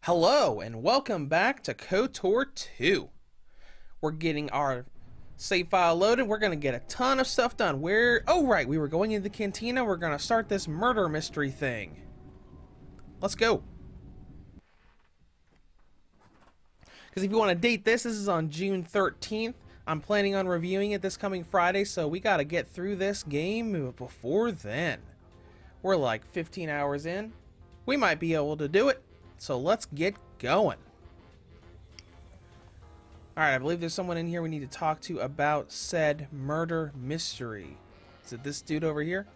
Hello and welcome back to KOTOR 2. We're getting our save file loaded. We're going to get a ton of stuff done. Oh right, we were going into the cantina. We're going to start this murder mystery thing. Let's go. Because if you want to date this is on June 13th. I'm planning on reviewing it this coming Friday, so we got to get through this game before then. We're like 15 hours in. We might be able to do it. So let's get going. Alright, I believe there's someone in here we need to talk to about said murder mystery. Is it this dude over here?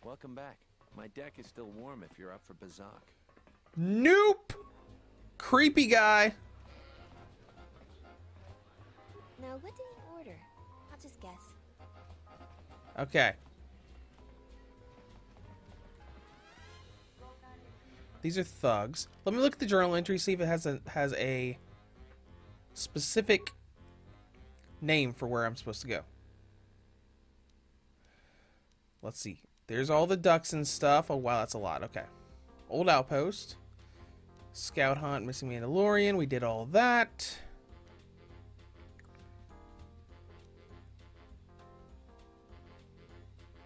Welcome back. My deck is still warm if you're up for Bazak. Nope! Creepy guy. Now, what did you order? I'll just guess. Okay. These are thugs. Let me look at the journal entry, see if it has a specific name for where I'm supposed to go. Let's see. There's all the ducks and stuff. Oh wow, that's a lot. Okay. Old outpost. Scout hunt, missing Mandalorian. We did all that.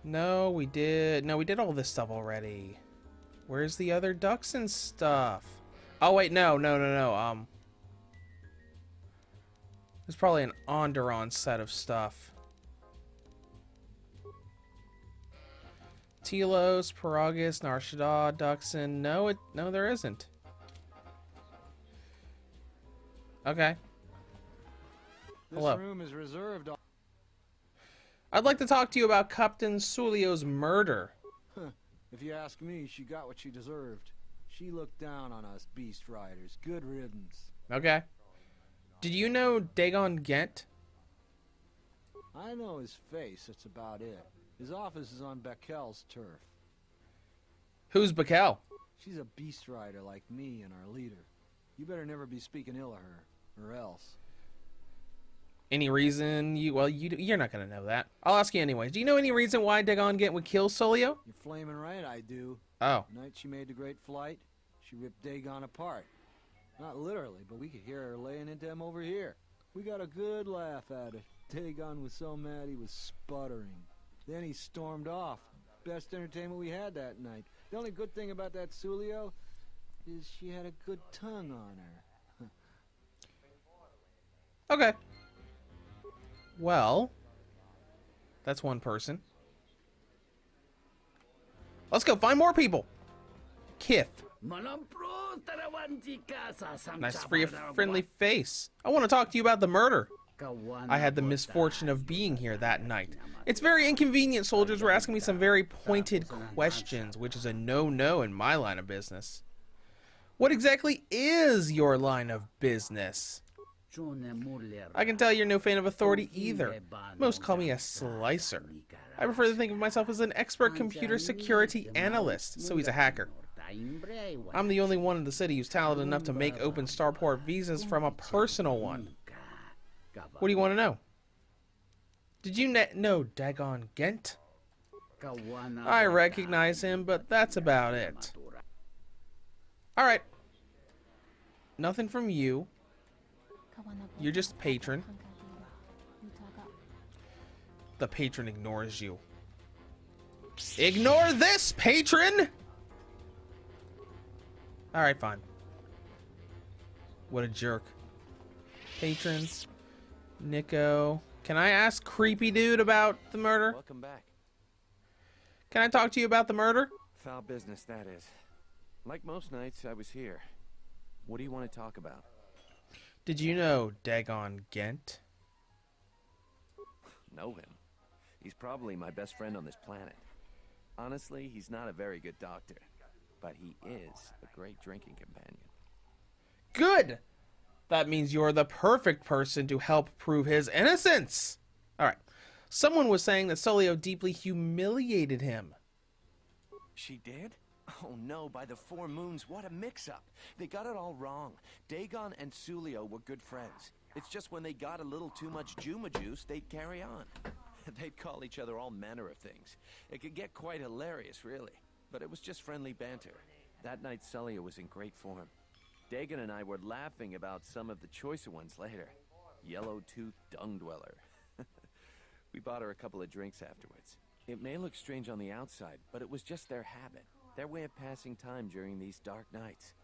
No, we did all this stuff already. Where's the other ducks and stuff? Oh wait, no. There's probably an Onderon set of stuff. Telos, Paragus, Nar Shaddaa, Duxon. No, there isn't. Okay. Hello. This room is reserved. I'd like to talk to you about Captain Sulio's murder. If you ask me, she got what she deserved. She looked down on us beast riders. Good riddance. Okay. Did you know Dagon Gent? I know his face, that's about it. His office is on Bekel's turf. Who's Bekel? She's a beast rider like me and our leader. You better never be speaking ill of her, or else. Any reason you're not gonna know that. I'll ask you anyways. Do you know any reason why Dagon Gent would kill Sulio? You're flaming right, I do. Oh. The night she made the great flight, she ripped Dagon apart. Not literally, but we could hear her laying into him over here. We got a good laugh at it. Dagon was so mad he was sputtering. Then he stormed off. Best entertainment we had that night. The only good thing about that Sulio is she had a good tongue on her. Okay. Well, that's one person. Let's go find more people. Kith. Nice friendly face. I want to talk to you about the murder. I had the misfortune of being here that night. It's very inconvenient. Soldiers were asking me some very pointed questions, which is a no-no in my line of business. What exactly is your line of business? I can tell you're no fan of authority either. Most call me a slicer. I prefer to think of myself as an expert computer security analyst, so he's a hacker. I'm the only one in the city who's talented enough to make open starport visas from a personal one. What do you want to know? Did you know Dagon Gent? I recognize him, but that's about it. Alright. Nothing from you. You're just patron. The patron ignores you. Ignore this, patron! Alright, fine. What a jerk. Patrons. Nico. Can I ask Creepy Dude about the murder? Welcome back. Can I talk to you about the murder? Foul business, that is. Like most nights, I was here. What do you want to talk about? Did you know Dagon Gent? Know him? He's probably my best friend on this planet. Honestly, he's not a very good doctor, but he is a great drinking companion. Good! That means you're the perfect person to help prove his innocence! Alright. Someone was saying that Sulio deeply humiliated him. She did? Oh no, by the four moons, what a mix-up. They got it all wrong. Dagon and Sulio were good friends. It's just when they got a little too much Juma juice, they'd carry on. They'd call each other all manner of things. It could get quite hilarious, really. But it was just friendly banter. That night, Celia was in great form. Dagon and I were laughing about some of the choicer ones later. Yellow-toothed dung dweller. We bought her a couple of drinks afterwards. It may look strange on the outside, but it was just their habit. Their way of passing time during these dark nights.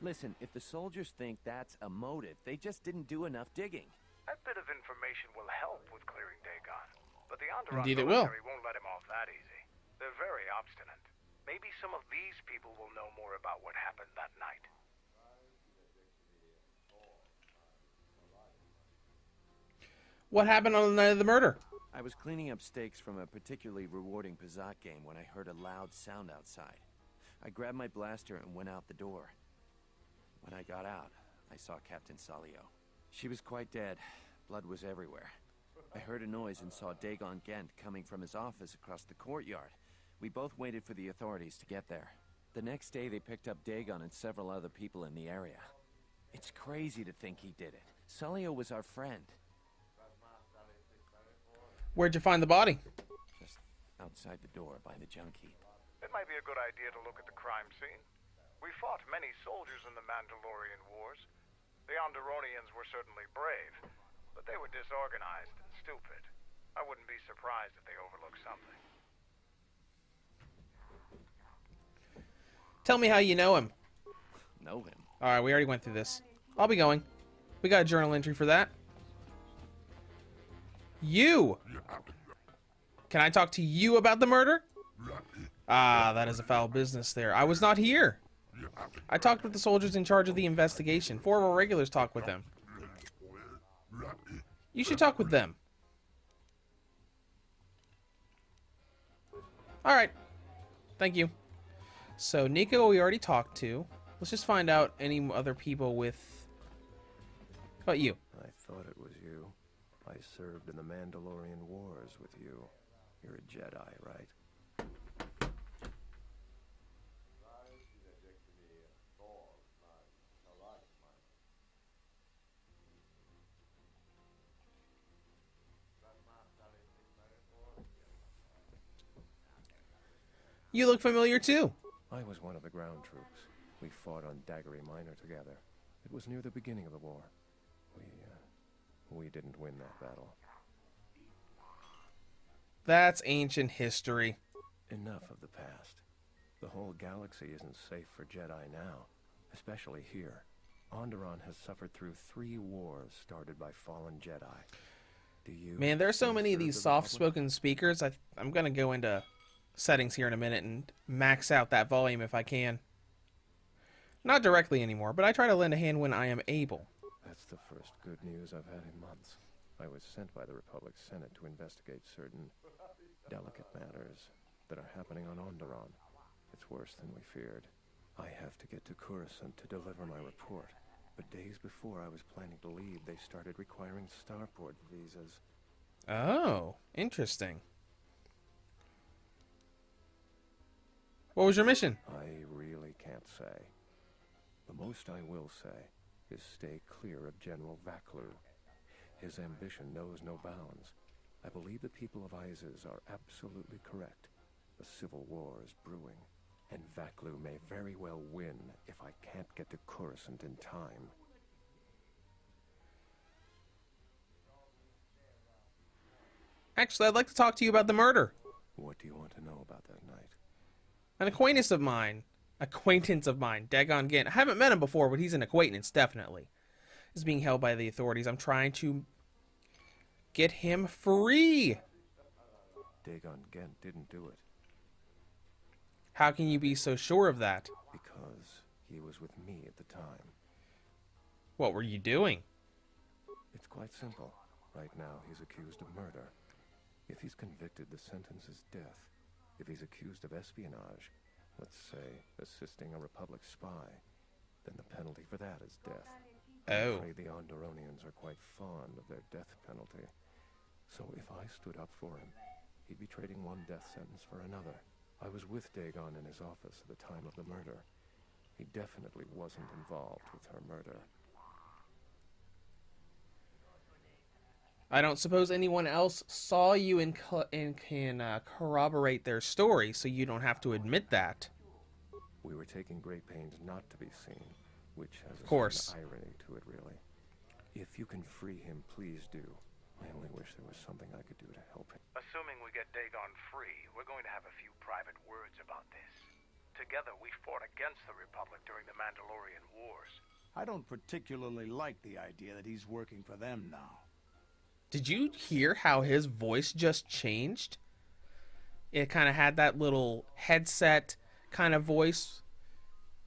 Listen, if the soldiers think that's a motive, they just didn't do enough digging. That bit of information will help with clearing Dagon. But the Onderon Indeed it will. military won't let him off that easy. They're very obstinate. Maybe some of these people will know more about what happened that night. What happened on the night of the murder? I was cleaning up stakes from a particularly rewarding Pizzat game when I heard a loud sound outside. I grabbed my blaster and went out the door. When I got out, I saw Captain Salio. She was quite dead. Blood was everywhere. I heard a noise and saw Dagon Gent coming from his office across the courtyard. We both waited for the authorities to get there. The next day, they picked up Dagon and several other people in the area. It's crazy to think he did it. Salio was our friend. Where'd you find the body? Just outside the door by the junk heap. It might be a good idea to look at the crime scene. We fought many soldiers in the Mandalorian Wars. The Onderonians were certainly brave, but they were disorganized and stupid. I wouldn't be surprised if they overlooked something. Tell me how you know him. Know him? Alright, we already went through this. I'll be going. We got a journal entry for that. You! Can I talk to you about the murder? Ah, that is a foul business there. I was not here. I talked with the soldiers in charge of the investigation. 4 of our regulars talked with them. You should talk with them. Alright. Thank you. So, Nico we already talked to. Let's just find out any other people with... How about you? I thought it was you. I served in the Mandalorian Wars with you. You're a Jedi, right? You look familiar too. I was one of the ground troops. We fought on Daggery Minor together. It was near the beginning of the war. We didn't win that battle. That's ancient history. Enough of the past. The whole galaxy isn't safe for Jedi now, especially here. Onderon has suffered through 3 wars started by fallen Jedi. Do you... Man, there are so many of these soft-spoken speakers. I'm going to go into settings here in a minute and max out that volume if I can. Not directly anymore, but I try to lend a hand when I am able. That's the first good news I've had in months. I was sent by the Republic Senate to investigate certain delicate matters that are happening on Onderon. It's worse than we feared. I have to get to Coruscant to deliver my report. But days before I was planning to leave, they started requiring starport visas. Oh, interesting. What was your mission? I really can't say. The most I will say is stay clear of General Vaklu. His ambition knows no bounds. I believe the people of Izes are absolutely correct. A civil war is brewing, and Vaklu may very well win if I can't get to Coruscant in time. Actually, I'd like to talk to you about the murder. What do you want to know about that night? An acquaintance of mine, Dagon Gent. I haven't met him before, but he's an acquaintance, definitely. Is being held by the authorities. I'm trying to get him free. Dagon Gent didn't do it. How can you be so sure of that? Because he was with me at the time. What were you doing? It's quite simple. Right now, he's accused of murder. If he's convicted, the sentence is death. If he's accused of espionage, let's say assisting a Republic spy, then the penalty for that is death. Oh. I'm afraid the Onderonians are quite fond of their death penalty. So if I stood up for him, he'd be trading one death sentence for another. I was with Dagon in his office at the time of the murder. He definitely wasn't involved with her murder. I don't suppose anyone else saw you and can corroborate their story, so you don't have to admit that. We were taking great pains not to be seen, which has Of course. a certain irony to it, really. If you can free him, please do. I only wish there was something I could do to help him. Assuming we get Dagon free, we're going to have a few private words about this. Together, we fought against the Republic during the Mandalorian Wars. I don't particularly like the idea that he's working for them now. Did you hear how his voice just changed? It kind of had that little headset kind of voice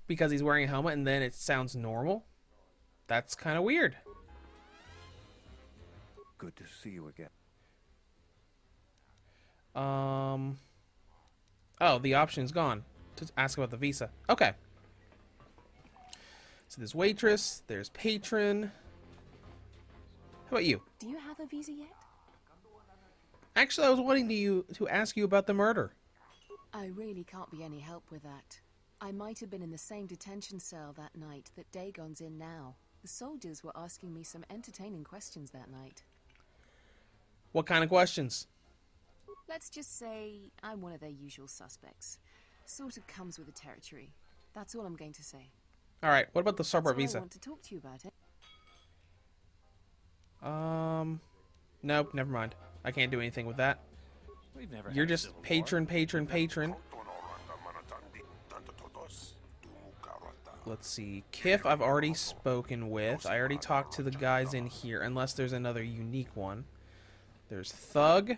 because he's wearing a helmet, and then it sounds normal. That's kind of weird. Good to see you again. Oh, the option's gone to ask about the visa. Okay. So there's waitress, there's patron. How about you? Do you have a visa yet? Actually, I was wanting to ask you about the murder. I really can't be any help with that. I might have been in the same detention cell that night that Dagon's in now. The soldiers were asking me some entertaining questions that night. What kind of questions? Let's just say I'm one of their usual suspects. Sort of comes with the territory. That's all I'm going to say. All right. What about the Starport I visa? want to talk to you about it. Nope. Never mind. I can't do anything with that. We've never You're had a just civil war. patron. Let's see. Kif, I've already spoken with. I already talked to the guys in here, unless there's another unique one. There's Thug,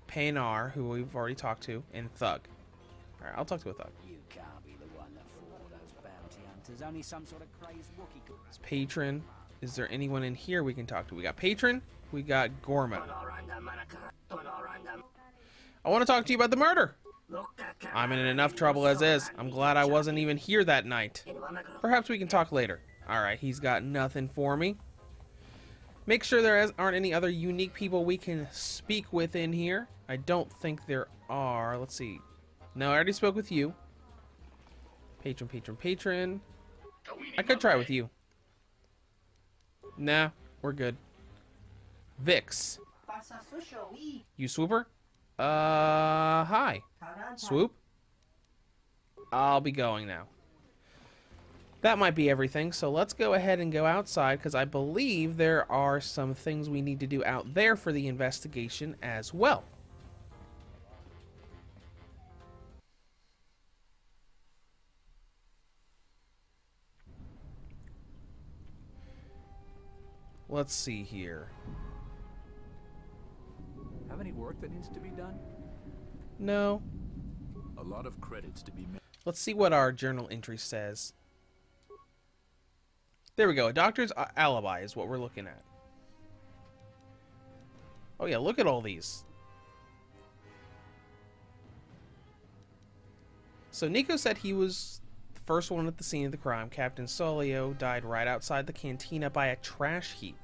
Paynar, who we've already talked to, and Thug. Alright, I'll talk to a Thug. You can't be the one that fought all those bounty hunters. Only some sort of crazed Wookiee could. It's Patron. Is there anyone in here we can talk to? We got Patron. We got Gorman. I want to talk to you about the murder. I'm in enough trouble as is. I'm glad I wasn't even here that night. Perhaps we can talk later. Alright, he's got nothing for me. Make sure there aren't any other unique people we can speak with in here. I don't think there are. Let's see. No, I already spoke with you. Patron. I could try with you. Nah, we're good. Vix. You swooper? Hi. Swoop? I'll be going now. That might be everything, so let's go ahead and go outside, because I believe there are some things we need to do out there for the investigation as well. Let's see here. Have any work that needs to be done? No. A lot of credits to be made. Let's see what our journal entry says. There we go. A doctor's alibi is what we're looking at. Oh yeah, look at all these. So Nico said he was the first one at the scene of the crime. Captain Solio died right outside the cantina by a trash heap.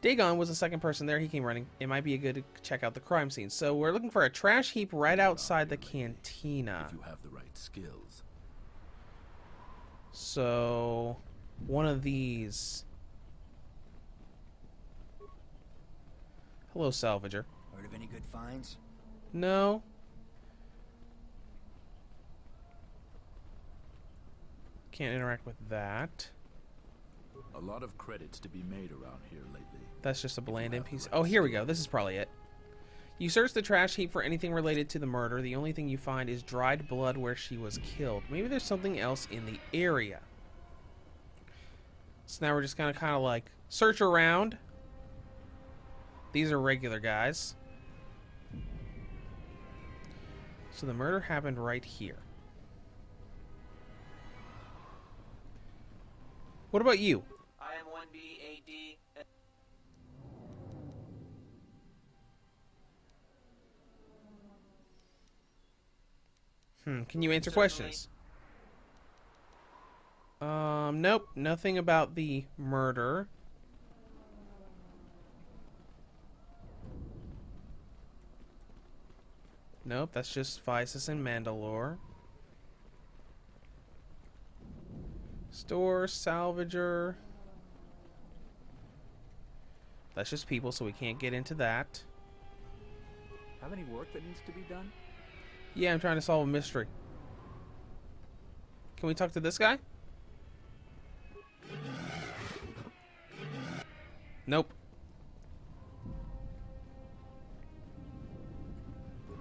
Dagon was the second person there. He came running. It might be good to check out the crime scene. So we're looking for a trash heap right outside the cantina. If you have the right skills. So one of these. Hello, Salvager. Heard of any good finds? No. Can't interact with that. A lot of credits to be made around here lately. That's just a bland NPC. Oh, here we go. This is probably it. You search the trash heap for anything related to the murder. The only thing you find is dried blood where she was killed. Maybe there's something else in the area. So now we're just gonna kind of like search around. These are regular guys. So the murder happened right here. What about you? I am 1B AD. Can you answer questions? Nope. Nothing about the murder. Nope, that's just Vices and Mandalore. Store, Salvager. That's just people, so we can't get into that. Have any work that needs to be done? Yeah, I'm trying to solve a mystery. Can we talk to this guy? Nope.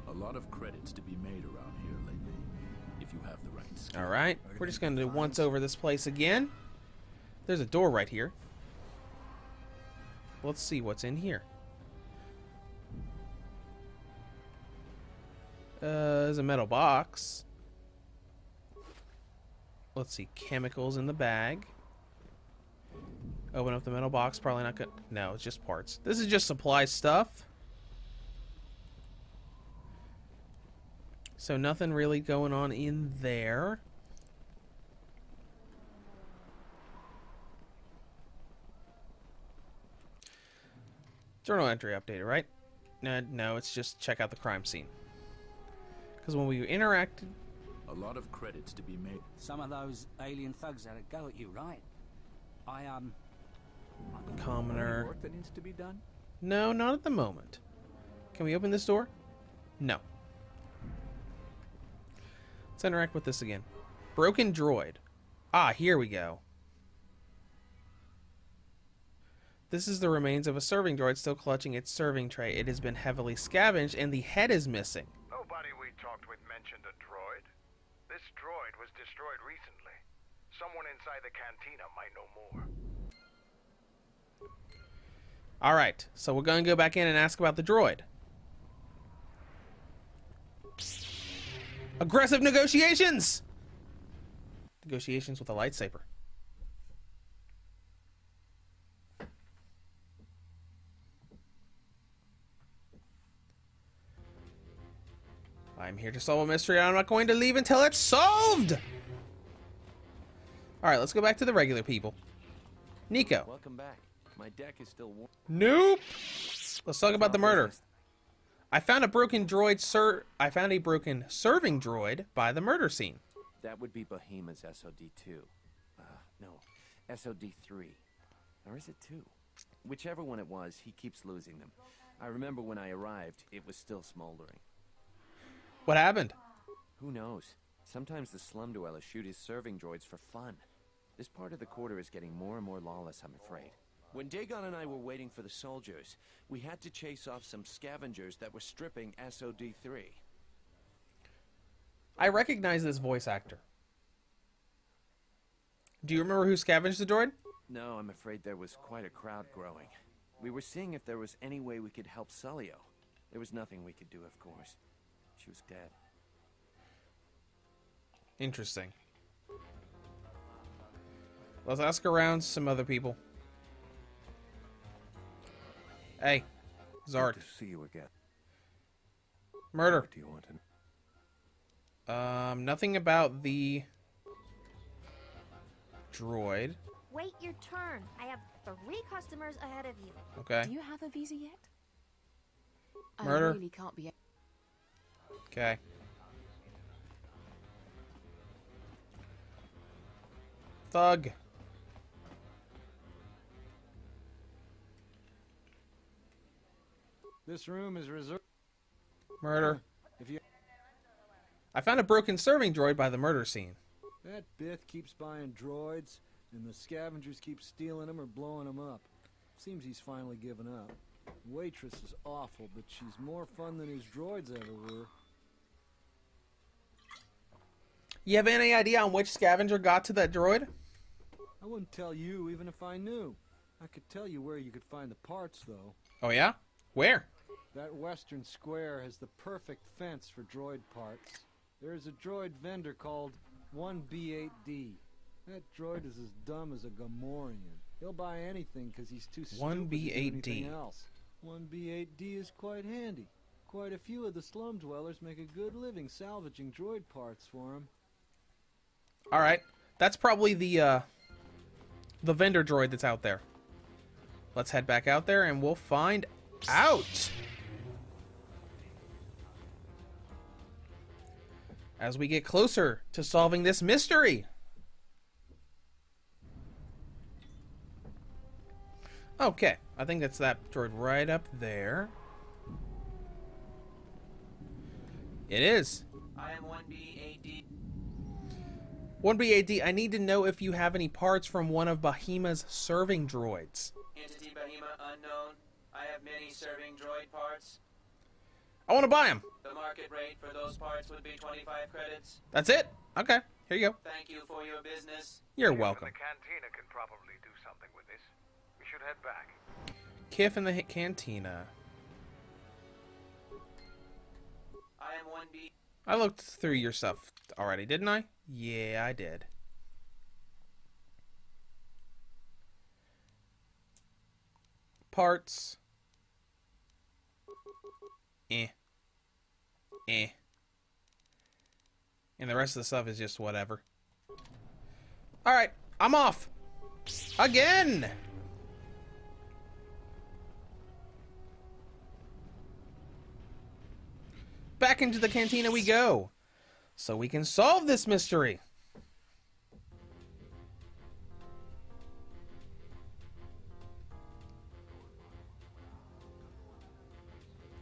A lot of credits to be made around here lately, if you have the right skill. Alright, we're just going to once over this place again. There's a door right here. Let's see what's in here. There's a metal box. Let's see, chemicals in the bag. Open up the metal box, probably not good. No, it's just parts. This is just supply stuff. So nothing really going on in there. Journal entry updated, right? No, it's just check out the crime scene. Because when we interacted... A lot of credits to be made. Some of those alien thugs had a go at you, right? Commoner. Work that needs to be done? No, not at the moment. Can we open this door? No. Let's interact with this again. Broken droid. Ah, here we go. This is the remains of a serving droid still clutching its serving tray. It has been heavily scavenged and the head is missing. Nobody we talked with mentioned a droid. This droid was destroyed recently. Someone inside the cantina might know more. Alright, so we're going to go back in and ask about the droid. Aggressive negotiations! Negotiations with a lightsaber. I'm here to solve a mystery and I'm not going to leave until it's solved! Alright, let's go back to the regular people. Nico. Welcome back. My deck is still warm. Nope! Let's talk about the murder. I found a broken serving droid by the murder scene. That would be Bohema's SOD-2. No, SOD-3. Or is it 2? Whichever one it was, he keeps losing them. I remember when I arrived, it was still smoldering. What happened? Who knows? Sometimes the slum dwellers shoot his serving droids for fun. This part of the quarter is getting more and more lawless, I'm afraid. When Dagon and I were waiting for the soldiers, we had to chase off some scavengers that were stripping SOD-3. I recognize this voice actor. Do you remember who scavenged the droid? No, I'm afraid there was quite a crowd growing. We were seeing if there was any way we could help Sulio. There was nothing we could do, of course. She was dead. Interesting. Let's ask around some other people. Hey, Zard. Good to see you again. Murder. What do you want to... Nothing about the droid. Wait your turn. I have 3 customers ahead of you. Okay. Do you have a visa yet? Murder. I really can't be. Okay. Thug. This room is reserved. Murder. If you... I found a broken serving droid by the murder scene. That Bith keeps buying droids, and the scavengers keep stealing them or blowing them up. Seems he's finally given up. The waitress is awful, but she's more fun than his droids ever were. You have any idea on which scavenger got to that droid? I wouldn't tell you even if I knew. I could tell you where you could find the parts, though. Oh yeah? Where? That western square has the perfect fence for droid parts. There's a droid vendor called 1B8D. That droid is as dumb as a Gamorrean. He'll buy anything because he's too stupid to do anything else. 1B8D is quite handy. Quite a few of the slum dwellers make a good living salvaging droid parts for him. Alright. That's probably the vendor droid that's out there. Let's head back out there and we'll find out. As we get closer to solving this mystery. Okay, I think that's that droid right up there. It is. I am 1B AD. 1BAD, I need to know if you have any parts from one of Bahima's serving droids. Entity Bahima unknown. I have many serving droid parts. I want to buy them. The market rate for those parts would be 25 credits. That's it? Okay, here you go. Thank you for your business. You're welcome. The cantina can probably do something with this. We should head back. Kiff in the cantina. I am 1B. I looked through your stuff already, didn't I? Yeah, I did. Parts. Eh. And the rest of the stuff is just whatever. Alright, I'm off. Again! Back into the cantina we go, so we can solve this mystery.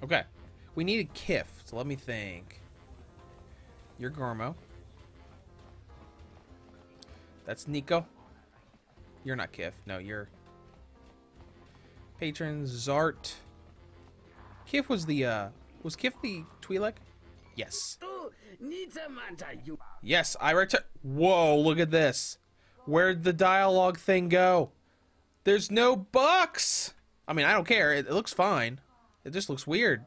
Okay, we need a Kiff, so let me think. You're Gormo. That's Nico. You're not Kiff. No, you're... Patron, Zart. Kiff was the, was Kiff the Twi'lek? Yes. Yes, I return. Whoa, look at this. Where'd the dialogue thing go? There's no bucks! I mean, I don't care. It looks fine. It just looks weird.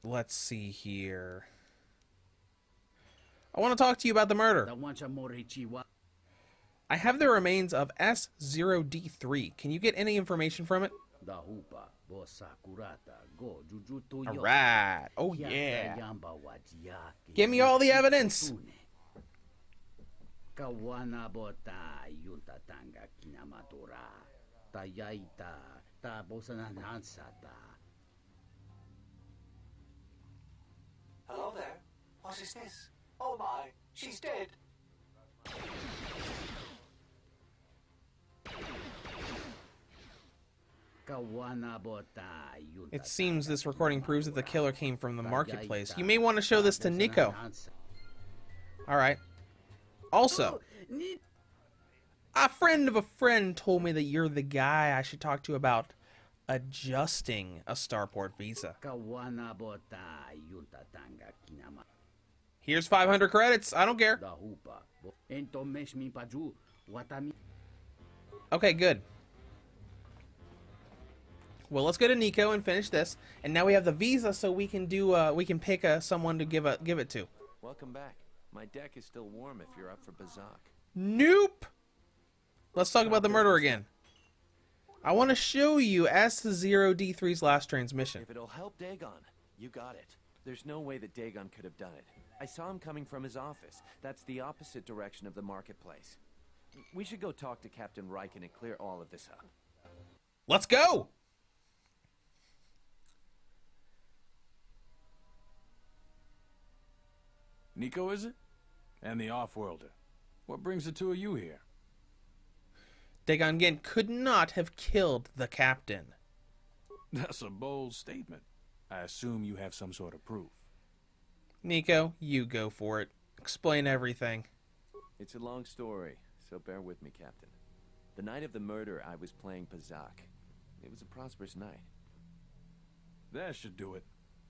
Let's see here. I want to talk to you about the murder. I have the remains of S0D3. Can you get any information from it? Alright. Oh yeah. Give me all the evidence. Hello there. What is this? Oh my, she's dead. It seems this recording proves that the killer came from the marketplace. You may want to show this to Nico. Alright. Also, a friend of a friend told me that you're the guy I should talk to about adjusting a starport visa. Here's 500 credits. I don't care. Okay, good. Well, let's go to Nico and finish this. And now we have the visa, so we can do. We can pick someone to give it to. Welcome back. My deck is still warm if you're up for Bazak. Nope. Let's talk about the murder again. I want to show you S0D3's last transmission. If it'll help Dagon, you got it. There's no way that Dagon could have done it. I saw him coming from his office. That's the opposite direction of the marketplace. We should go talk to Captain Riken and clear all of this up. Let's go! Nico, is it? And the Offworlder. What brings the two of you here? Dagon Gen could not have killed the captain. That's a bold statement. I assume you have some sort of proof. Nico, you go for it. Explain everything. It's a long story, so bear with me, Captain. The night of the murder, I was playing Bazak. It was a prosperous night. That should do it.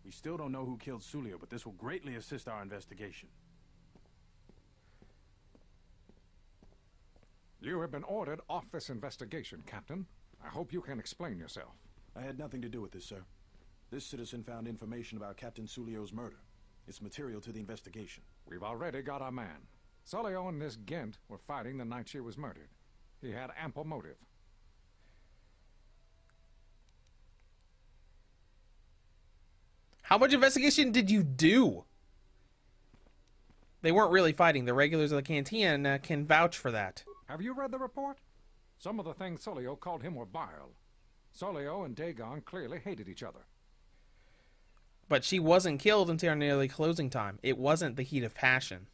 We still don't know who killed Sulio, but this will greatly assist our investigation. You have been ordered off this investigation, Captain. I hope you can explain yourself. I had nothing to do with this, sir. This citizen found information about Captain Sulio's murder. It's material to the investigation. We've already got our man. Sulio and this Gent were fighting the night she was murdered. He had ample motive. How much investigation did you do? They weren't really fighting. The regulars of the canteen can vouch for that. Have you read the report? Some of the things Sulio called him were vile. Sulio and Dagon clearly hated each other. But she wasn't killed until nearly closing time. It wasn't the heat of passion.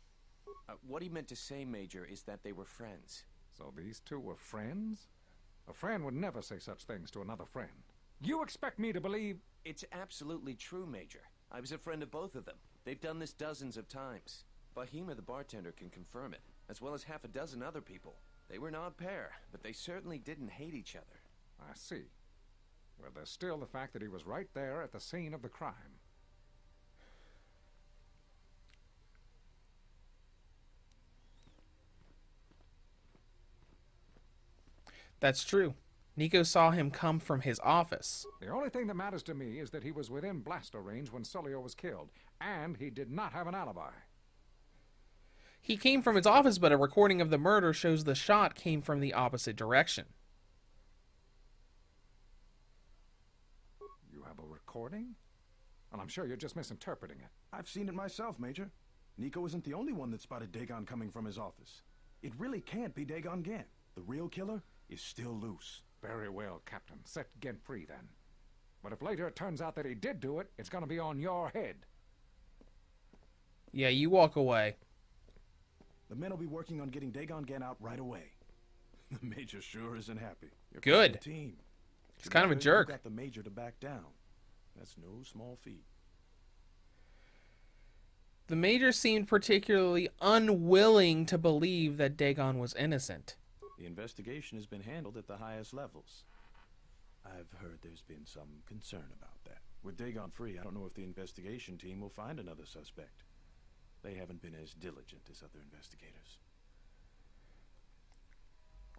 What he meant to say, Major, is that they were friends. So these two were friends? A friend would never say such things to another friend. You expect me to believe... It's absolutely true, Major. I was a friend of both of them. They've done this dozens of times. Bahima the bartender can confirm it, as well as half a dozen other people. They were an odd pair, but they certainly didn't hate each other. I see. Well, there's still the fact that he was right there at the scene of the crime. That's true. Nico saw him come from his office. The only thing that matters to me is that he was within blaster range when Sulio was killed, and he did not have an alibi. He came from his office, but a recording of the murder shows the shot came from the opposite direction. You have a recording? And I'm sure you're just misinterpreting it. I've seen it myself, Major. Nico isn't the only one that spotted Dagon coming from his office. It really can't be Dagon Gant. The real killer is still loose. Very well, Captain. Set Gent free, then. But if later it turns out that he did do it, it's going to be on your head. Yeah, you walk away. The men will be working on getting Dagon Gant out right away. The Major sure isn't happy. You're good. Team. He's kind of a jerk. You got the Major to back down. That's no small feat. The Major seemed particularly unwilling to believe that Dagon was innocent. The investigation has been handled at the highest levels. I've heard there's been some concern about that. With Dagon free, I don't know if the investigation team will find another suspect. They haven't been as diligent as other investigators.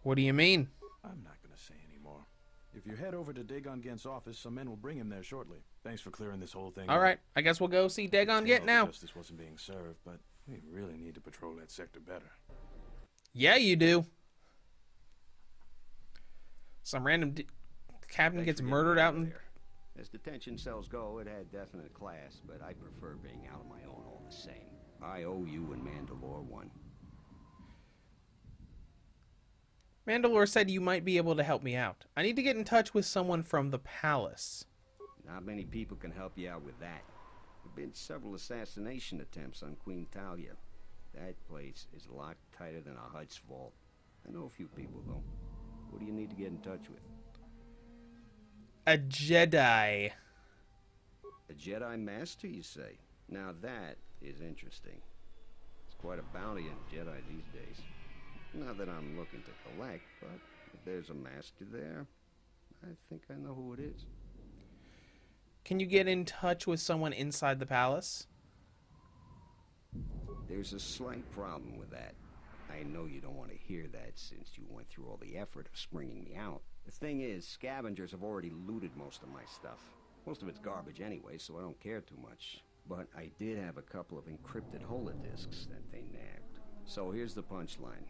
What do you mean? I'm not going to say any more. If you head over to Dagon Gant's office, some men will bring him there shortly. Thanks for clearing this whole thing. All right, I guess we'll go see Dagon Gant now. Justice wasn't being served, but we really need to patrol that sector better. Yeah, you do. Some random captain gets murdered out in... As detention cells go, it had definite class, but I prefer being out on my own all the same. I owe you and Mandalore one. Mandalore said you might be able to help me out. I need to get in touch with someone from the palace. Not many people can help you out with that. There have been several assassination attempts on Queen Talia. That place is a lot tighter than a Hut's vault. I know a few people, though. What do you need to get in touch with? A Jedi. A Jedi Master, you say? Now that is interesting. It's quite a bounty on Jedi these days. Not that I'm looking to collect, but if there's a master there, I think I know who it is. Can you get in touch with someone inside the palace? There's a slight problem with that. I know you don't want to hear that since you went through all the effort of springing me out. The thing is, scavengers have already looted most of my stuff. Most of it's garbage anyway, so I don't care too much. But I did have a couple of encrypted holodisks that they nabbed. So here's the punchline.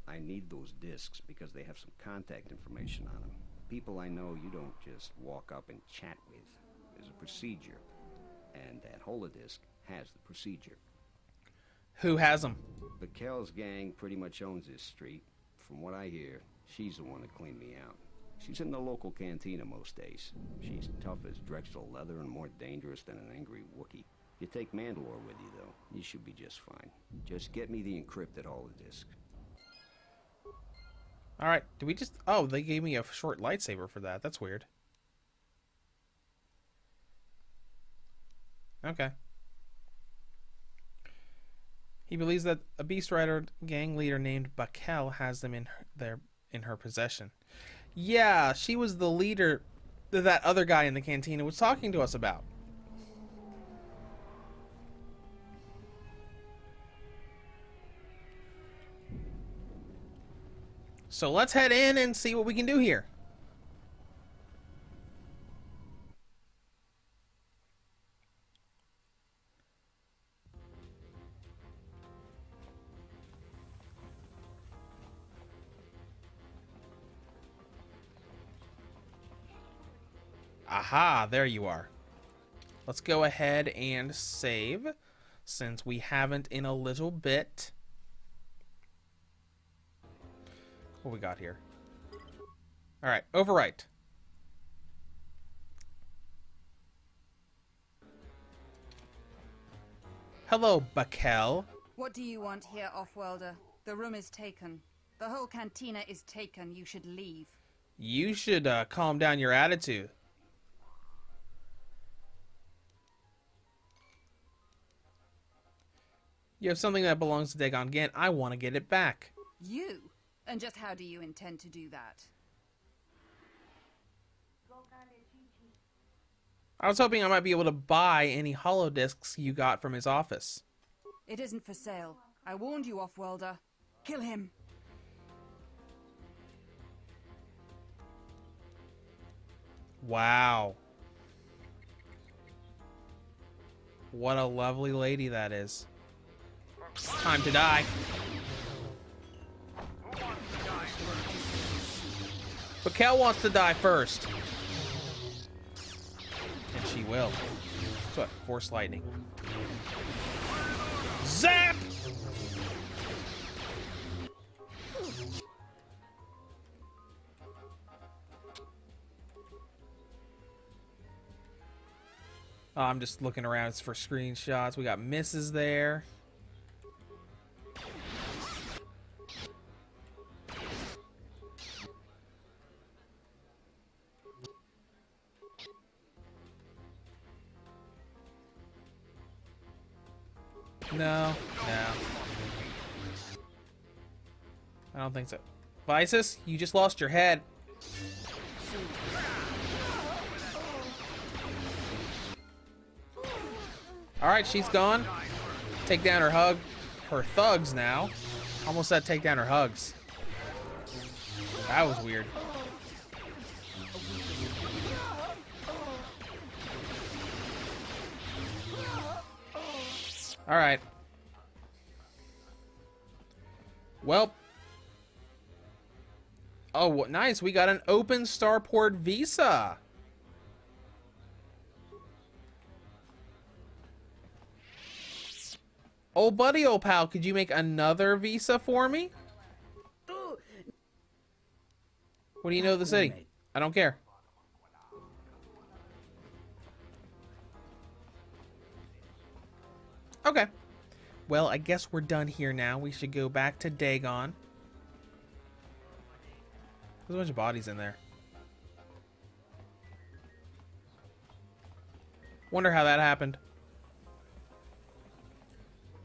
I need those discs because they have some contact information on them. People I know you don't just walk up and chat with. There's a procedure. And that holodisk has the procedure. Who has them? Bakel's gang pretty much owns this street. From what I hear, she's the one that cleaned me out. She's in the local cantina most days. She's tough as Drexel leather and more dangerous than an angry Wookiee. You take Mandalore with you, though, you should be just fine. Just get me the encrypted holodisk. Alright, did we just... Oh, they gave me a short lightsaber for that. That's weird. Okay. He believes that a Beast Rider gang leader named Bakel has them in her possession. Yeah, she was the leader that other guy in the cantina was talking to us about. So let's head in and see what we can do here. Aha, there you are. Let's go ahead and save, since we haven't in a little bit. What we got here? Alright, overwrite. Hello, Bakel. What do you want here, Offworlder? The room is taken. The whole cantina is taken. You should leave. You should calm down your attitude. You have something that belongs to Dagon Gant. I want to get it back. You? And just how do you intend to do that? I was hoping I might be able to buy any holodiscs you got from his office. It isn't for sale. I warned you, Offworlder. Kill him. Wow. What a lovely lady that is. Time to die. But Kel wants to die first. And she will. That's what? Force lightning. Zap! Oh, I'm just looking around for screenshots. We got misses there. No. I don't think so. Visus, you just lost your head. Alright, she's gone. Take down her thugs now. Almost said take down her hugs. That was weird. Alright. Well. Oh, nice. We got an open starport visa. Oh, buddy, old pal, could you make another visa for me? What do you know of the city? I don't care. Okay. Well, I guess we're done here now. We should go back to Dagon. There's a bunch of bodies in there. Wonder how that happened.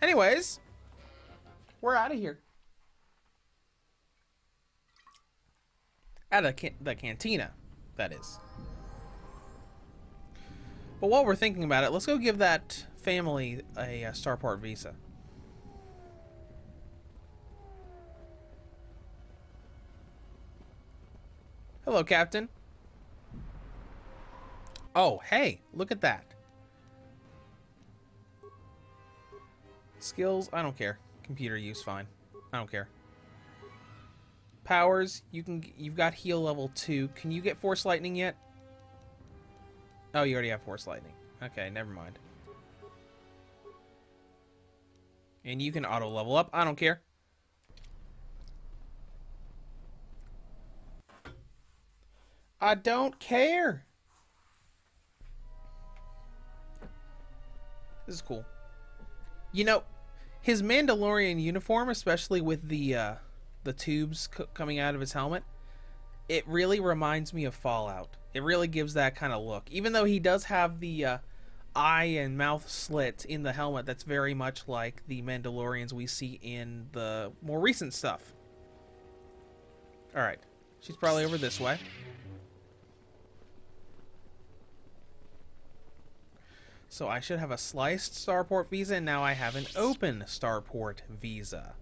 Anyways, we're out of here. Out of the cantina, that is. But while we're thinking about it, let's go give that family a starport visa. Hello, Captain. Oh, hey, look at that. Skills, I don't care. Computer use, fine. I don't care. Powers, you've got heal level 2. Can you get Force Lightning yet? Oh, you already have Force Lightning. Okay, never mind. And you can auto level up. I don't care. I don't care. This is cool. You know, his Mandalorian uniform, especially with the tubes coming out of his helmet, it really reminds me of Fallout. It really gives that kind of look. Even though he does have the eye and mouth slit in the helmet, that's very much like the Mandalorians we see in the more recent stuff. Alright. She's probably over this way. So I should have a sliced starport visa, and now I have an open starport visa.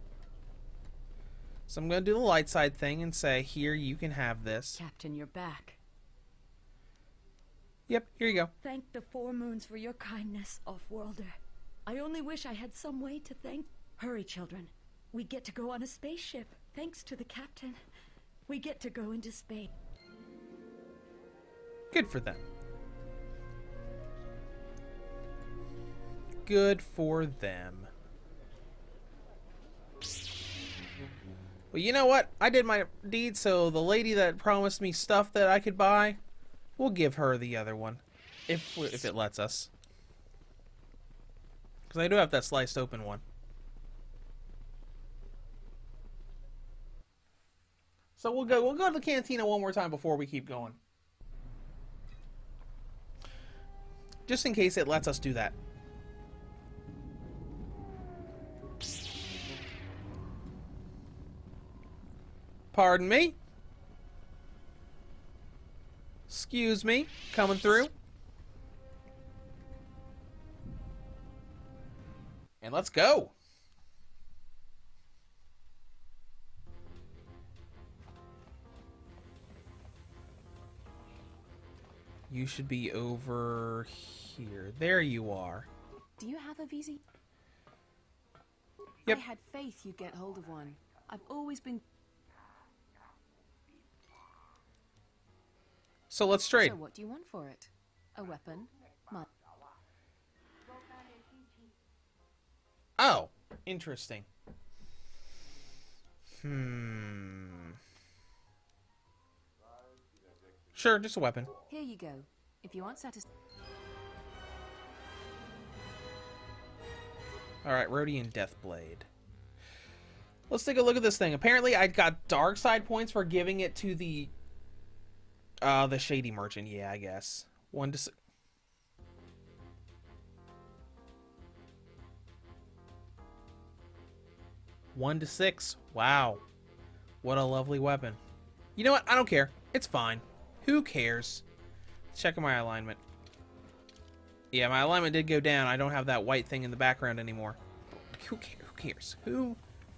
So I'm going to do the light side thing and say, here, you can have this. Captain, you're back. Yep, here you go. Thank the Four Moons for your kindness, Offworlder. I only wish I had some way to thank... Hurry, children. We get to go on a spaceship. Thanks to the captain. We get to go into space. Good for them. Good for them. Well, you know what? I did my deed, so the lady that promised me stuff that I could buy, we'll give her the other one. If it lets us. Because I do have that sliced open one. So we'll go to the cantina one more time before we keep going. Just in case it lets us do that. Pardon me? Excuse me, coming through. And let's go. You should be over here. There you are. Do you have a VZ? Yep. I had faith you'd get hold of one. I've always been... So let's trade. So what do you want for it? A weapon? Oh, interesting. Sure, just a weapon. Here you go. If you want satisfaction. Alright, Rhodian Deathblade. Let's take a look at this thing. Apparently, I got dark side points for giving it to the Shady Merchant. Yeah, I guess. 1 to 6. One to 6. Wow. What a lovely weapon. You know what? I don't care. It's fine. Who cares? Checking my alignment. Yeah, my alignment did go down. I don't have that white thing in the background anymore. Who cares? Who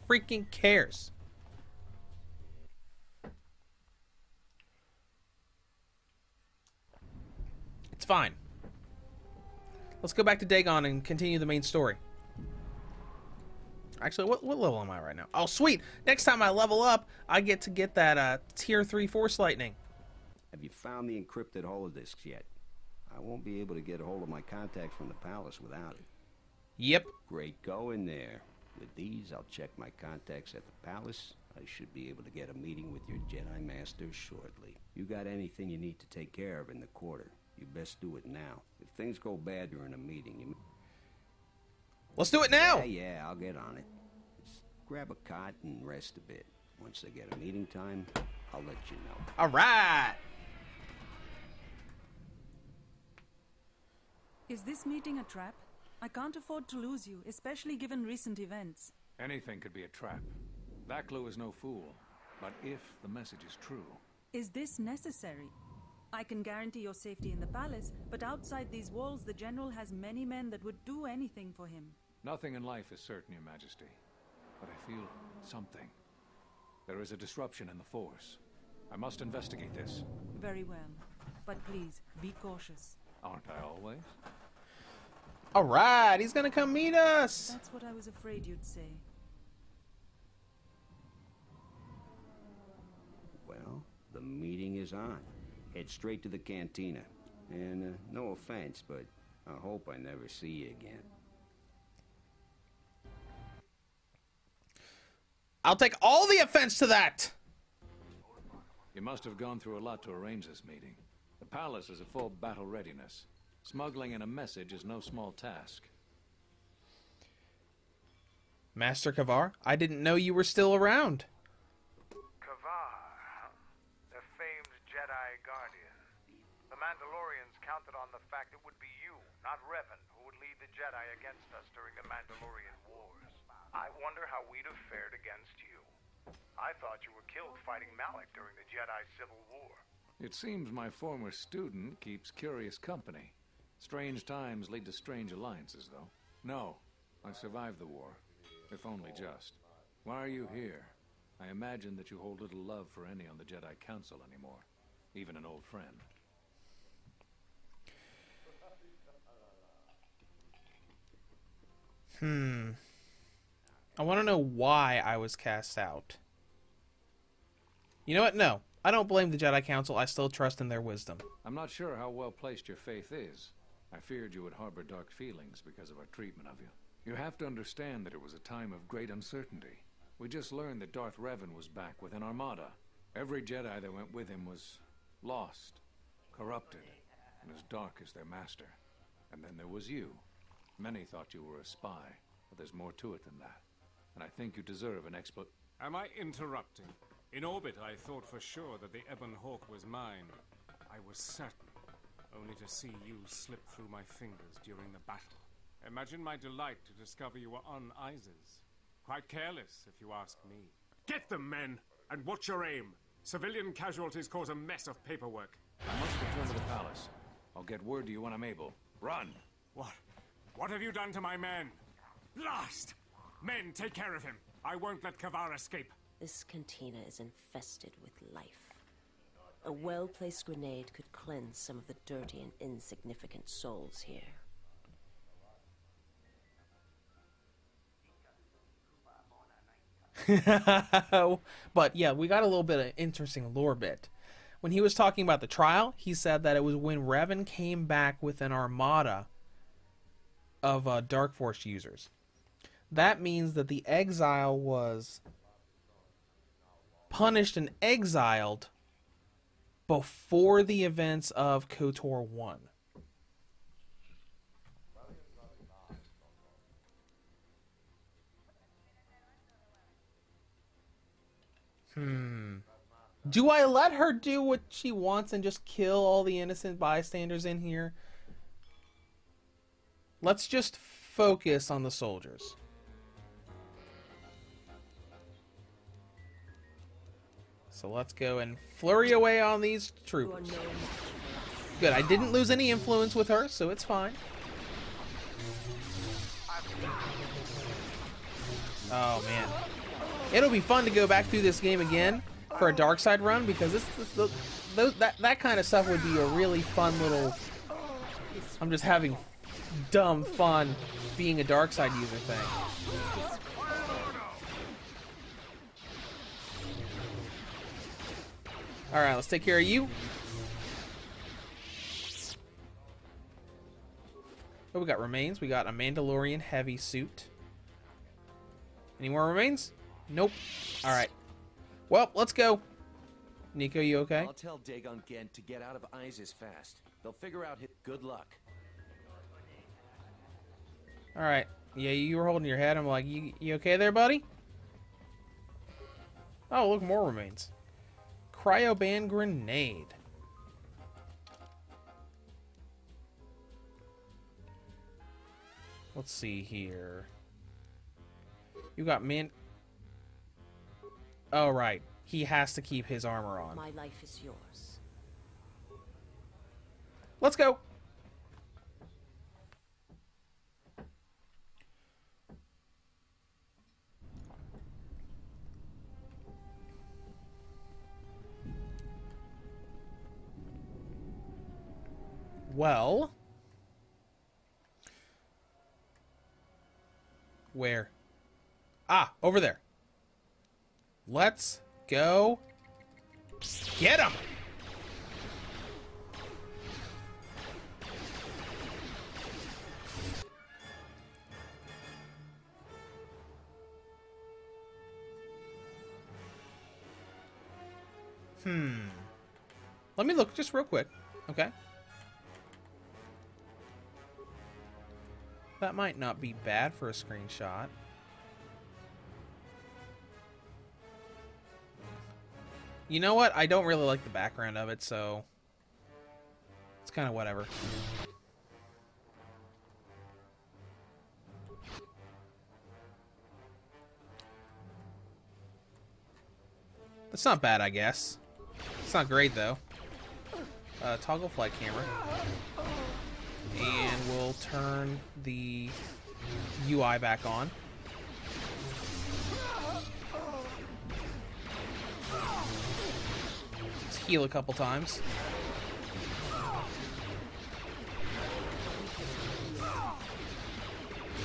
freaking cares? It's fine. Let's go back to Dagon and continue the main story. Actually, what level am I right now? Oh, sweet! Next time I level up, I get to get that tier 3 Force Lightning. Have you found the encrypted holodisks yet? I won't be able to get a hold of my contacts from the palace without it. Yep. Great going there. With these, I'll check my contacts at the palace. I should be able to get a meeting with your Jedi Master shortly. You got anything you need to take care of in the quarter, you best do it now. If things go bad during a meeting, you... Let's do it now! Yeah, I'll get on it. Just grab a cot and rest a bit. Once I get a meeting time, I'll let you know. Alright! Is this meeting a trap? I can't afford to lose you, especially given recent events. Anything could be a trap. Vaklu is no fool. But if the message is true... Is this necessary? I can guarantee your safety in the palace, but outside these walls the General has many men that would do anything for him. Nothing in life is certain, Your Majesty. But I feel something. There is a disruption in the Force. I must investigate this. Very well. But please, be cautious. Aren't I always? Alright, he's gonna come meet us! That's what I was afraid you'd say. Well, the meeting is on. Head straight to the cantina. And no offense, but I hope I never see you again. I'll take all the offense to that! You must have gone through a lot to arrange this meeting. The palace is at full battle readiness. Smuggling in a message is no small task. Master Kavar, I didn't know you were still around. Kavar, the famed Jedi Guardian. The Mandalorians counted on the fact it would be you, not Revan, who would lead the Jedi against us during the Mandalorian Wars. I wonder how we'd have fared against you. I thought you were killed fighting Malik during the Jedi Civil War. It seems my former student keeps curious company. Strange times lead to strange alliances, though. No, I survived the war, if only just. Why are you here? I imagine that you hold little love for any on the Jedi Council anymore, even an old friend. I want to know why I was cast out. You know what? No. I don't blame the Jedi Council. I still trust in their wisdom. I'm not sure how well placed your faith is. I feared you would harbor dark feelings because of our treatment of you. You have to understand that it was a time of great uncertainty. We just learned that Darth Revan was back with an armada. Every Jedi that went with him was lost, corrupted, and as dark as their master. And then there was you. Many thought you were a spy, but there's more to it than that. And I think you deserve an Am I interrupting? In orbit, I thought for sure that the Ebon Hawk was mine. I was certain, only to see you slip through my fingers during the battle. Imagine my delight to discover you were on Isis. Quite careless, if you ask me. Get them, men! And what's your aim? Civilian casualties cause a mess of paperwork. I must return to the palace. I'll get word to you when I'm able. Run! What? What have you done to my men? Blast! Men, take care of him. I won't let Kavar escape. This cantina is infested with life. A well-placed grenade could cleanse some of the dirty and insignificant souls here. But yeah, we got a little bit of interesting lore bit. When he was talking about the trial, he said that it was when Revan came back with an armada of Dark Force users. That means that the Exile was punished and exiled before the events of KOTOR 1. Do I let her do what she wants and just kill all the innocent bystanders in here? Let's just focus on the soldiers. So let's go and flurry away on these troopers. Good, I didn't lose any influence with her, so it's fine. Oh man. It'll be fun to go back through this game again for a dark side run, because that kind of stuff would be a really fun little... I'm just having dumb fun being a dark side user thing. Alright, let's take care of you. Oh, we got remains. We got a Mandalorian heavy suit. Any more remains? Nope. Alright. Well, let's go. Nico, you okay? I'll tell Dagon Gent to get out of ISIS fast. They'll figure out his good luck. Alright. Yeah, you were holding your head. I'm like, you okay there, buddy? Oh, look, more remains. Cryoban grenade. Let's see here. You got man... Oh, right. He has to keep his armor on. My life is yours. Let's go. Well, where? Ah, over there. Let's go get him. Let me look just real quick. Okay. That might not be bad for a screenshot. You know what? I don't really like the background of it, so it's kind of whatever. That's not bad, I guess. It's not great, though. Toggle flight camera. And we'll turn the UI back on. Let's heal a couple times.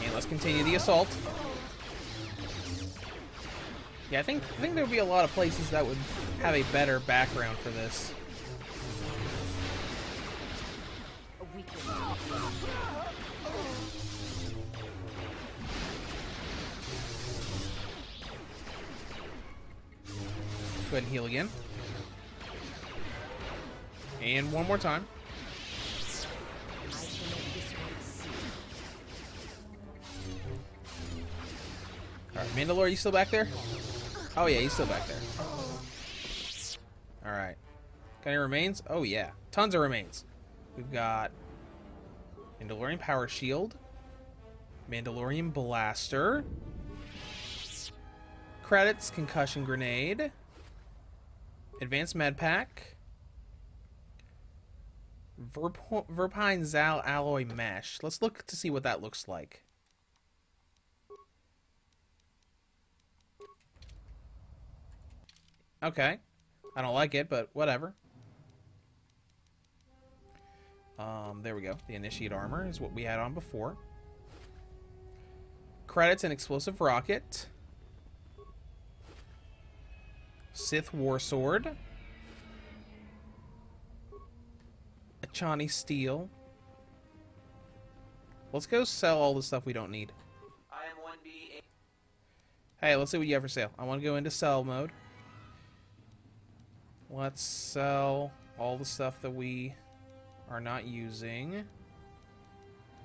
And let's continue the assault. Yeah, I think there would be a lot of places that would have a better background for this. Go ahead and heal again. And one more time. Alright, Mandalore, you still back there? Oh yeah, he's still back there. Alright. Got any remains? Oh yeah. Tons of remains. We've got Mandalorian Power Shield, Mandalorian Blaster, credits, Concussion Grenade, Advanced med pack. Verpine Zal alloy mesh. Let's look to see what that looks like. Okay. I don't like it, but whatever. There we go. The initiate armor is what we had on before. Credits and explosive rocket. Sith War Sword. Achani Steel. Let's go sell all the stuff we don't need. I am 1B. Hey, let's see what you have for sale. I want to go into sell mode. Let's sell all the stuff that we are not using.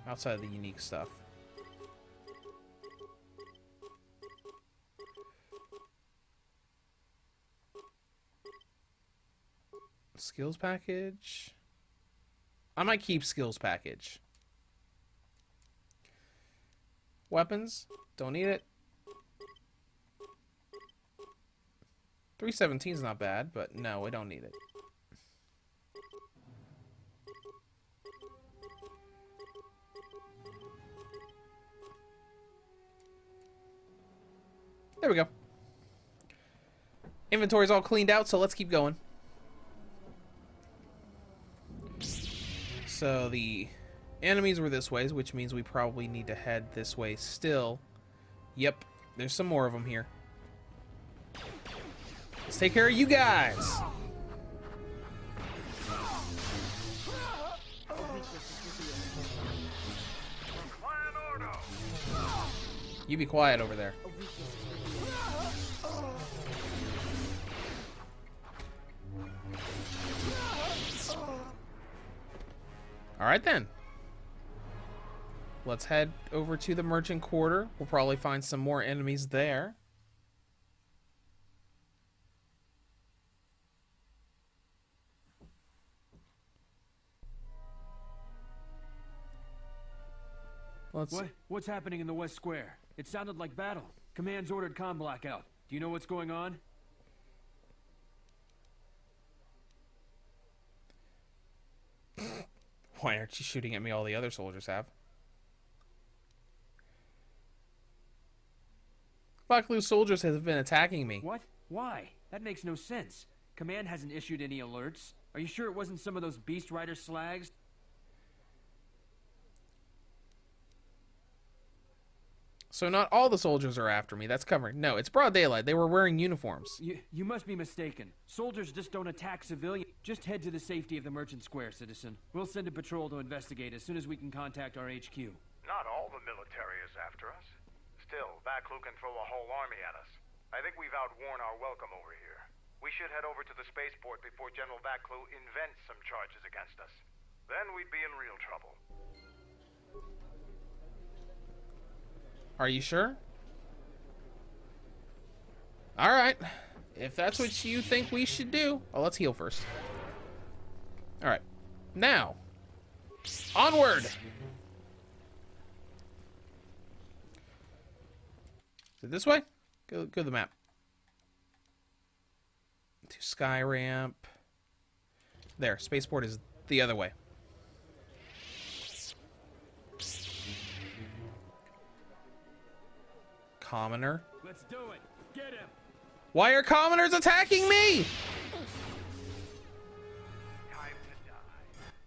Outside of the unique stuff. Skills package. I might keep skills package. Weapons. Don't need it. 317 is not bad, but no, we don't need it. There we go. Inventory's all cleaned out, so let's keep going. So the enemies were this way, which means we probably need to head this way still. Yep, there's some more of them here. Let's take care of you guys. You be quiet over there. Alright then. Let's head over to the merchant quarter. We'll probably find some more enemies there. What's happening in the West Square? It sounded like battle. Command's ordered comm blackout. Do you know what's going on? Why aren't you shooting at me? All the other soldiers have. Baklu soldiers have been attacking me. What? Why? That makes no sense. Command hasn't issued any alerts. Are you sure it wasn't some of those Beast Rider slags? So not all the soldiers are after me. That's covering. No, it's broad daylight. They were wearing uniforms. You must be mistaken. Soldiers just don't attack civilians. Just head to the safety of the Merchant Square, citizen. We'll send a patrol to investigate as soon as we can contact our HQ. Not all the military is after us. Still, Baklu can throw a whole army at us. I think we've outworn our welcome over here. We should head over to the spaceport before General Baklu invents some charges against us. Then we'd be in real trouble. Are you sure? Alright. If that's what you think we should do. Oh, let's heal first. Alright. Now. Onward! Is it this way? Go to the map. To Sky Ramp. There. Spaceport is the other way. Commoner. Let's do it. Get him. Why are commoners attacking me?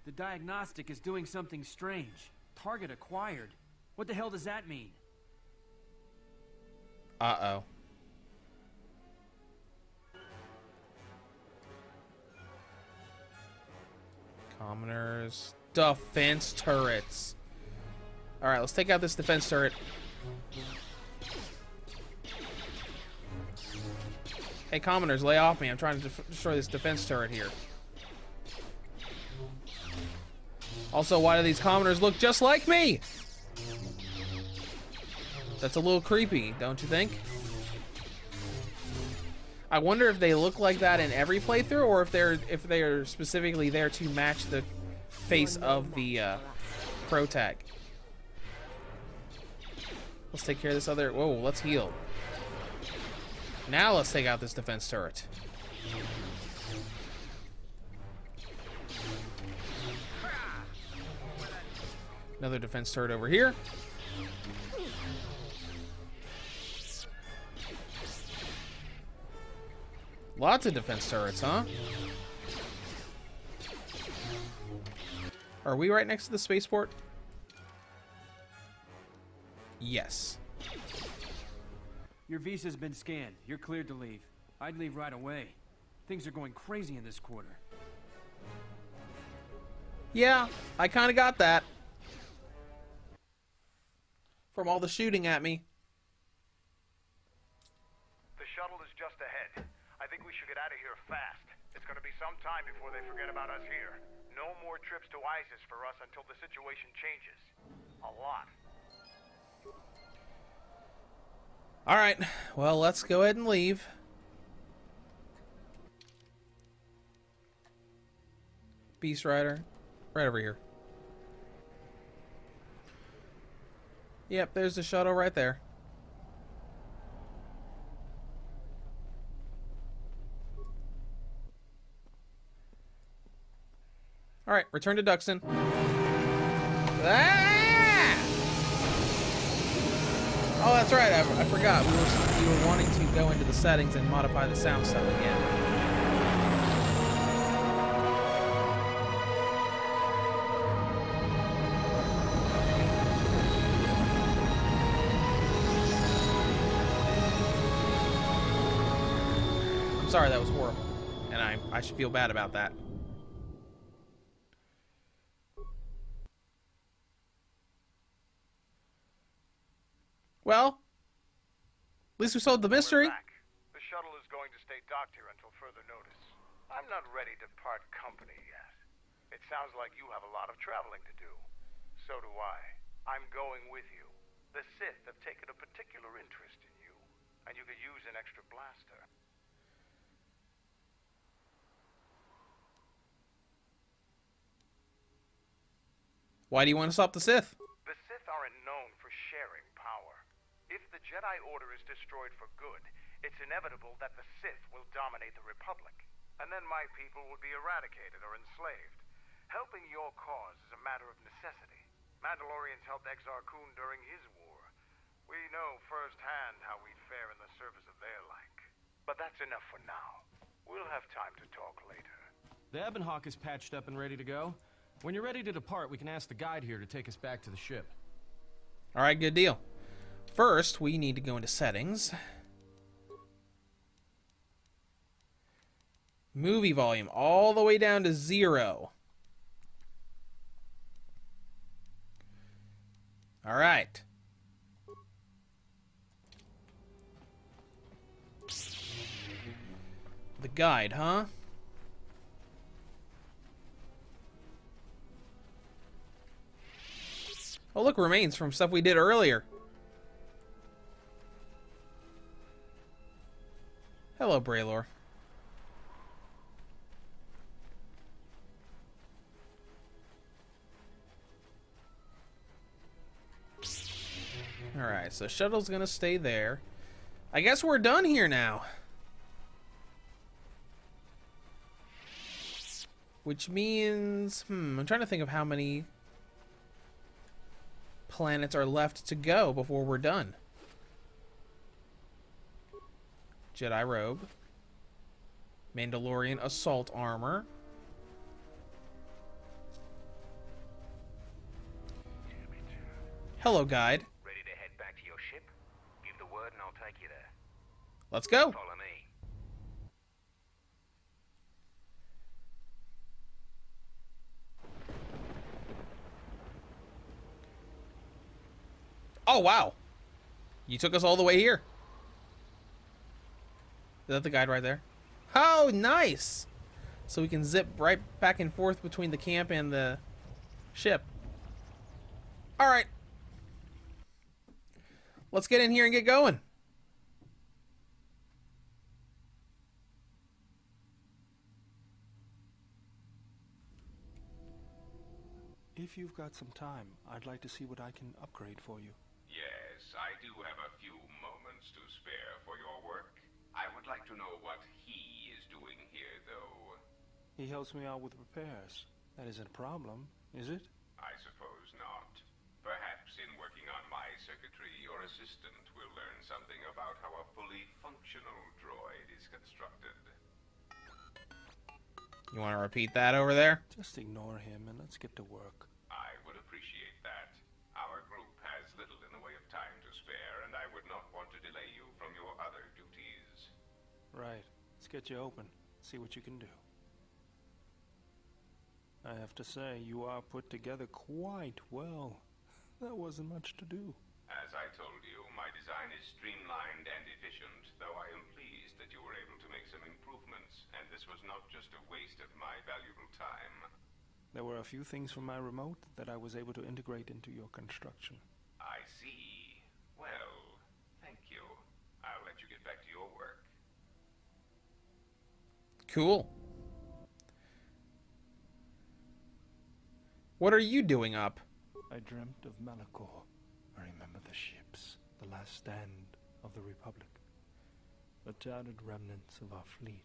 The diagnostic is doing something strange. Target acquired. What the hell does that mean? Uh-oh. Commoners. Defense turrets. Alright, let's take out this defense turret. Hey, commoners, lay off me. I'm trying to destroy this defense turret here. Also, why do these commoners look just like me? That's a little creepy, don't you think? I wonder if they look like that in every playthrough, or if they're specifically there to match the face of the pro tag. Let's take care of this other. Whoa, let's heal. Now let's take out this defense turret. Another defense turret over here. Lots of defense turrets, huh? Are we right next to the spaceport? Yes. Your visa's been scanned. You're cleared to leave. I'd leave right away. Things are going crazy in this quarter. Yeah, I kind of got that. From all the shooting at me. The shuttle is just ahead. I think we should get out of here fast. It's going to be some time before they forget about us here. No more trips to ISIS for us until the situation changes. A lot. Alright, well, let's go ahead and leave. Beast Rider, right over here. Yep, there's the shuttle right there. Alright, return to Duxton. Ah! Oh, that's right, I forgot. We were wanting to go into the settings and modify the sound stuff again. I'm sorry, that was horrible. And I should feel bad about that. Well, at least we solved the mystery. The shuttle is going to stay docked here until further notice. I'm not ready to part company yet. It sounds like you have a lot of traveling to do. So do I. I'm going with you. The Sith have taken a particular interest in you, and you could use an extra blaster. Why do you want to stop the Sith? The Sith aren't known for sharing power. If the Jedi Order is destroyed for good, it's inevitable that the Sith will dominate the Republic. And then my people would be eradicated or enslaved. Helping your cause is a matter of necessity. Mandalorians helped Exar Kun during his war. We know firsthand how we'd fare in the service of their like. But that's enough for now. We'll have time to talk later. The Ebon Hawk is patched up and ready to go. When you're ready to depart, we can ask the guide here to take us back to the ship. Alright, good deal. First, we need to go into settings. Movie volume all the way down to 0. Alright. The guide, huh? Oh, look, remains from stuff we did earlier. Hello, Braylor. Alright, so shuttle's gonna stay there. I guess we're done here now. Which means... I'm trying to think of how many planets are left to go before we're done. Jedi robe. Mandalorian assault armor. Hello, guide. Ready to head back to your ship? Give the word and I'll take you there. Let's go. Follow me. Oh, wow. You took us all the way here. Is that the guide right there? Oh, nice. So we can zip right back and forth between the camp and the ship. All right. Let's get in here and get going. If you've got some time, I'd like to see what I can upgrade for you. Yes, I do have a few moments to spare for your work. I would like to know what he is doing here, though. He helps me out with repairs. That isn't a problem, is it? I suppose not. your assistant will learn something about how a fully functional droid is constructed. You want to repeat that over there? Just ignore him and let's get to work. I would appreciate that. Our group has little in the way of time to spare, and I would not want to delay you from your other duties. Right. Let's get you open. See what you can do. I have to say, you are put together quite well. That wasn't much to do. As I told you, my design is streamlined and efficient, though I am pleased that you were able to make some improvements, and this was not just a waste of my valuable time. There were a few things from my remote that I was able to integrate into your construction. I see. Well, thank you. I'll let you get back to your work. Cool. What are you doing up? I dreamt of Malachor. I remember the ships, the last stand of the Republic, the tattered remnants of our fleet.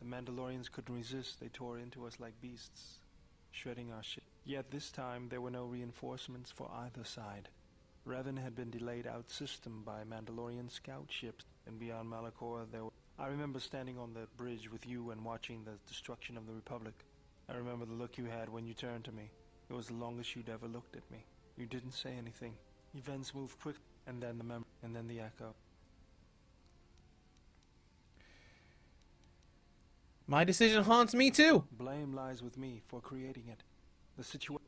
The Mandalorians couldn't resist. They tore into us like beasts, shredding our ship. Yet this time there were no reinforcements for either side. Revan had been delayed out system by Mandalorian scout ships, and beyond Malachor there were... I remember standing on the bridge with you and watching the destruction of the Republic. I remember the look you had when you turned to me. It was the longest you'd ever looked at me. You didn't say anything. Events moved quick, and then the memory, and then the echo. My decision haunts me too. Blame lies with me for creating it. The situation...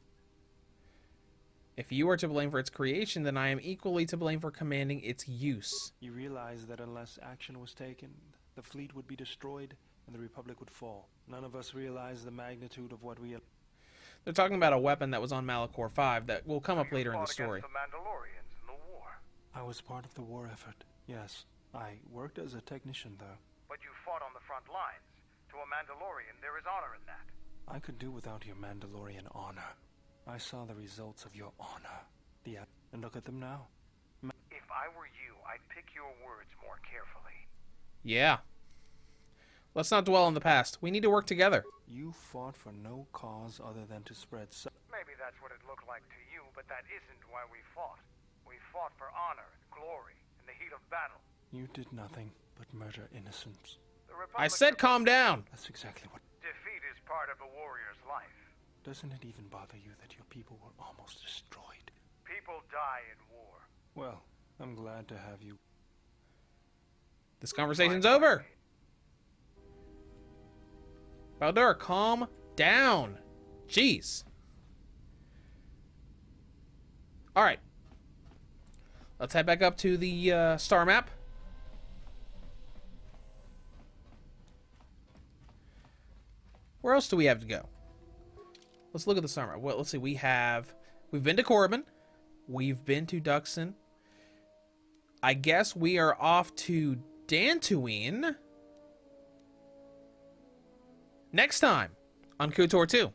If you are to blame for its creation, then I am equally to blame for commanding its use. You realize that unless action was taken, the fleet would be destroyed, and the Republic would fall. None of us realize the magnitude of what we... They're talking about a weapon that was on Malachor 5 that will come up later in the story. The Mandalorians in the war. I was part of the war effort, yes. I worked as a technician, though. But you fought on the front lines. To a Mandalorian, there is honor in that. I could do without your Mandalorian honor. I saw the results of your honor. And look at them now. If I were you, I'd pick your words more carefully. Yeah. Let's not dwell on the past. We need to work together. You fought for no cause other than to spread... Maybe that's what it looked like to you, but that isn't why we fought. We fought for honor and glory in the heat of battle. You did nothing but murder innocents. I said calm down. That's exactly what... Defeat is part of a warrior's life. Doesn't it even bother you that your people were almost destroyed? People die in war. Well, I'm glad to have you. This conversation's over. Baldur, calm down. Jeez. Alright. Let's head back up to the star map. Where else do we have to go? Let's look at the star map. Well, let's see. We've been to Corbin. We've been to Duxon. I guess we are off to Dantooine next time on KOTOR 2.